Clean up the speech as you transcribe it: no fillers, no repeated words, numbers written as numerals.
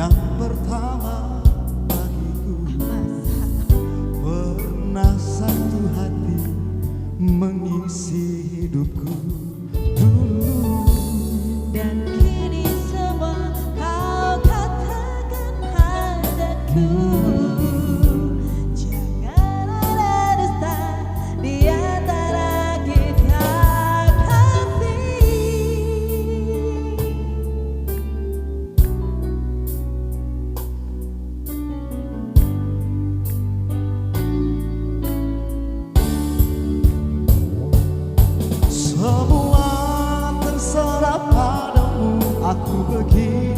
yang pertama bagiku. Pernah satu hati mengisi hidupku dulu, Dan kini semua kau katakan padaku. Jangan ada dusta di antara kita, kasih. Semua terserah padamu, aku begini.